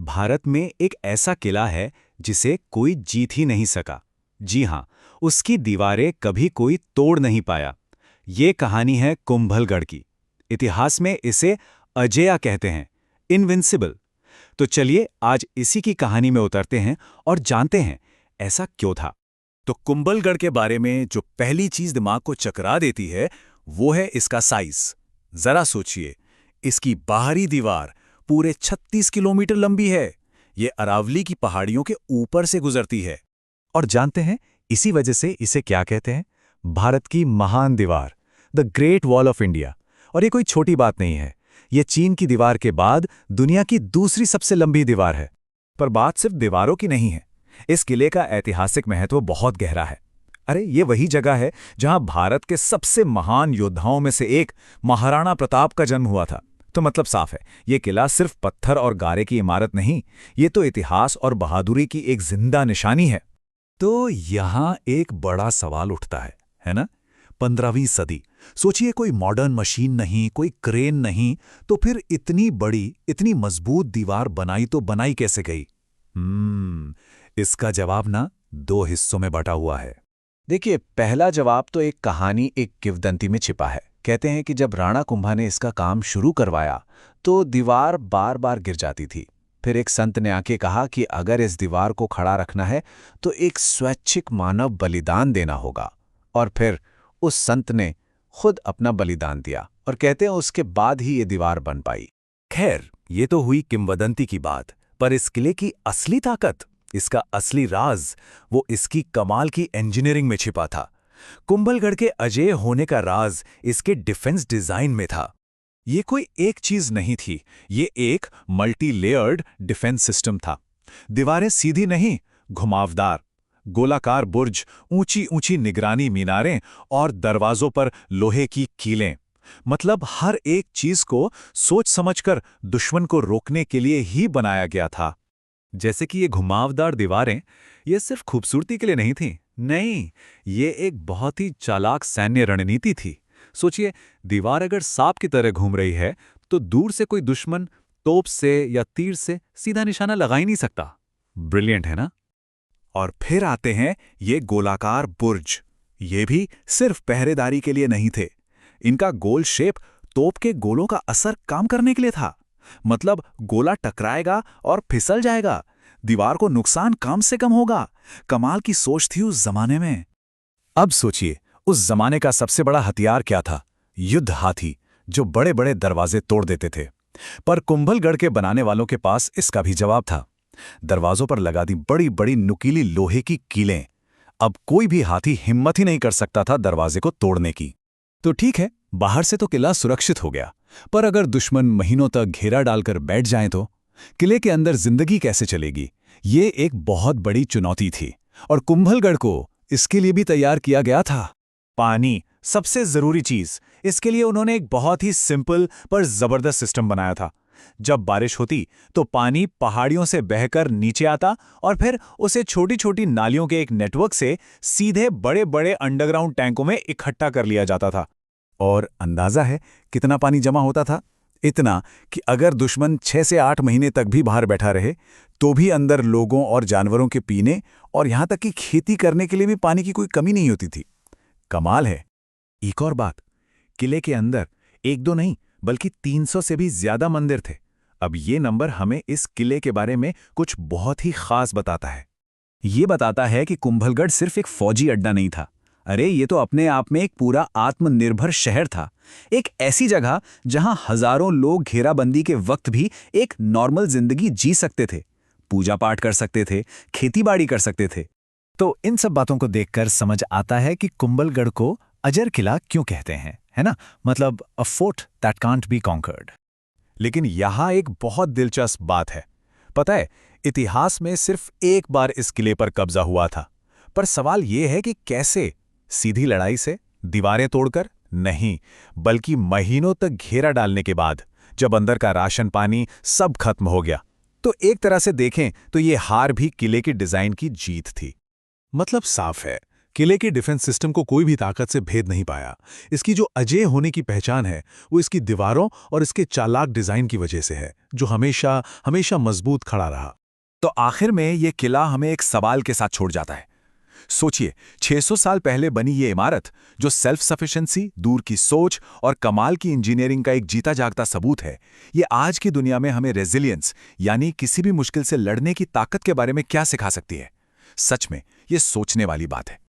भारत में एक ऐसा किला है जिसे कोई जीत ही नहीं सका। जी हाँ, उसकी दीवारें कभी कोई तोड़ नहीं पाया। ये कहानी है कुंभलगढ़ की। इतिहास में इसे अजेय कहते हैं, इनविंसिबल। तो चलिए आज इसी की कहानी में उतरते हैं और जानते हैं ऐसा क्यों था। तो कुंभलगढ़ के बारे में जो पहली चीज दिमाग को चकरा देती है वो है इसका साइज। जरा सोचिए, इसकी बाहरी दीवार पूरे 36 किलोमीटर लंबी है। ये अरावली की पहाड़ियों के ऊपर से गुजरती है। और जानते हैं इसी वजह से इसे क्या कहते हैं? भारत की महान दीवार, the great wall of India. और ये कोई छोटी बात नहीं है, ये चीन की दीवार के बाद दुनिया की दूसरी सबसे लंबी दीवार है। पर बात सिर्फ दीवारों की नहीं है, इस किले का ऐतिहासिक महत्व बहुत गहरा है। अरे ये वही जगह है जहां भारत के सबसे महान योद्धाओं में से एक महाराणा प्रताप का जन्म हुआ था। तो मतलब साफ है, ये किला सिर्फ पत्थर और गारे की इमारत नहीं, ये तो इतिहास और बहादुरी की एक जिंदा निशानी है। तो यहां एक बड़ा सवाल उठता है ना? 15वीं सदी, सोचिए, कोई मॉडर्न मशीन नहीं, कोई क्रेन नहीं, तो फिर इतनी बड़ी, इतनी मजबूत दीवार बनाई तो बनाई कैसे गई? इसका जवाब ना दो हिस्सों में बटा हुआ है। देखिए, पहला जवाब तो एक कहानी, एक किंवदंती में छिपा है। कहते हैं कि जब राणा कुंभा ने इसका काम शुरू करवाया तो दीवार बार बार गिर जाती थी। फिर एक संत ने आके कहा कि अगर इस दीवार को खड़ा रखना है तो एक स्वैच्छिक मानव बलिदान देना होगा। और फिर उस संत ने खुद अपना बलिदान दिया, और कहते हैं उसके बाद ही ये दीवार बन पाई। खैर, ये तो हुई किंवदंती की बात, पर इस किले की असली ताकत, इसका असली राज, वो इसकी कमाल की इंजीनियरिंग में छिपा था। कुंभलगढ़ के अजेय होने का राज इसके डिफेंस डिजाइन में था। ये कोई एक चीज नहीं थी, ये एक मल्टी लेयर्ड डिफेंस सिस्टम था। दीवारें सीधी नहीं, घुमावदार, गोलाकार बुर्ज, ऊंची ऊंची निगरानी मीनारें और दरवाजों पर लोहे की कीलें। मतलब हर एक चीज को सोच समझकर दुश्मन को रोकने के लिए ही बनाया गया था। जैसे कि ये घुमावदार दीवारें, ये सिर्फ खूबसूरती के लिए नहीं थीं। नहीं, ये एक बहुत ही चालाक सैन्य रणनीति थी। सोचिए, दीवार अगर सांप की तरह घूम रही है तो दूर से कोई दुश्मन तोप से या तीर से सीधा निशाना लगा ही नहीं सकता। ब्रिलियंट है ना? और फिर आते हैं ये गोलाकार बुर्ज। ये भी सिर्फ पहरेदारी के लिए नहीं थे। इनका गोल शेप तोप के गोलों का असर काम करने के लिए था। मतलब गोला टकराएगा और फिसल जाएगा, दीवार को नुकसान कम से कम होगा। कमाल की सोच थी उस जमाने में। अब सोचिए, उस जमाने का सबसे बड़ा हथियार क्या था? युद्ध हाथी, जो बड़े बड़े दरवाजे तोड़ देते थे। पर कुंभलगढ़ के बनाने वालों के पास इसका भी जवाब था। दरवाजों पर लगा दी बड़ी बड़ी नुकीली लोहे की कीलें। अब कोई भी हाथी हिम्मत ही नहीं कर सकता था दरवाजे को तोड़ने की। तो ठीक है, बाहर से तो किला सुरक्षित हो गया, पर अगर दुश्मन महीनों तक घेरा डालकर बैठ जाएं तो किले के अंदर जिंदगी कैसे चलेगी? ये एक बहुत बड़ी चुनौती थी, और कुंभलगढ़ को इसके लिए भी तैयार किया गया था। पानी, सबसे जरूरी चीज। इसके लिए उन्होंने एक बहुत ही सिंपल पर जबरदस्त सिस्टम बनाया था। जब बारिश होती तो पानी पहाड़ियों से बहकर नीचे आता और फिर उसे छोटी छोटी नालियों के एक नेटवर्क से सीधे बड़े बड़े अंडरग्राउंड टैंकों में इकट्ठा कर लिया जाता था। और अंदाजा है कितना पानी जमा होता था? इतना कि अगर दुश्मन 6 से 8 महीने तक भी बाहर बैठा रहे तो भी अंदर लोगों और जानवरों के पीने और यहां तक कि खेती करने के लिए भी पानी की कोई कमी नहीं होती थी। कमाल है। एक और बात, किले के अंदर एक दो नहीं बल्कि 300 से भी ज्यादा मंदिर थे। अब ये नंबर हमें इस किले के बारे में कुछ बहुत ही खास बताता है। ये बताता है कि कुंभलगढ़ सिर्फ एक फौजी अड्डा नहीं था। अरे ये तो अपने आप में एक पूरा आत्मनिर्भर शहर था। एक ऐसी जगह जहां हजारों लोग घेराबंदी के वक्त भी एक नॉर्मल जिंदगी जी सकते थे, पूजा पाठ कर सकते थे, खेतीबाड़ी कर सकते थे। तो इन सब बातों को देखकर समझ आता है कि कुंभलगढ़ को अजर किला क्यों कहते हैं, है ना? मतलब a fort that can't be conquered. लेकिन यहां एक बहुत दिलचस्प बात है। पता है, इतिहास में सिर्फ एक बार इस किले पर कब्जा हुआ था। पर सवाल यह है कि कैसे? सीधी लड़ाई से, दीवारें तोड़कर? नहीं, बल्कि महीनों तक घेरा डालने के बाद, जब अंदर का राशन पानी सब खत्म हो गया। तो एक तरह से देखें तो ये हार भी किले के डिजाइन की जीत थी। मतलब साफ है, किले के डिफेंस सिस्टम को कोई भी ताकत से भेद नहीं पाया। इसकी जो अजेय होने की पहचान है वो इसकी दीवारों और इसके चालाक डिजाइन की वजह से है, जो हमेशा हमेशा मजबूत खड़ा रहा। तो आखिर में ये किला हमें एक सवाल के साथ छोड़ जाता है। सोचिए, 600 साल पहले बनी ये इमारत, जो सेल्फ सफिशिएंसी, दूर की सोच और कमाल की इंजीनियरिंग का एक जीता जागता सबूत है, ये आज की दुनिया में हमें रेजिलियंस यानी किसी भी मुश्किल से लड़ने की ताकत के बारे में क्या सिखा सकती है? सच में ये सोचने वाली बात है।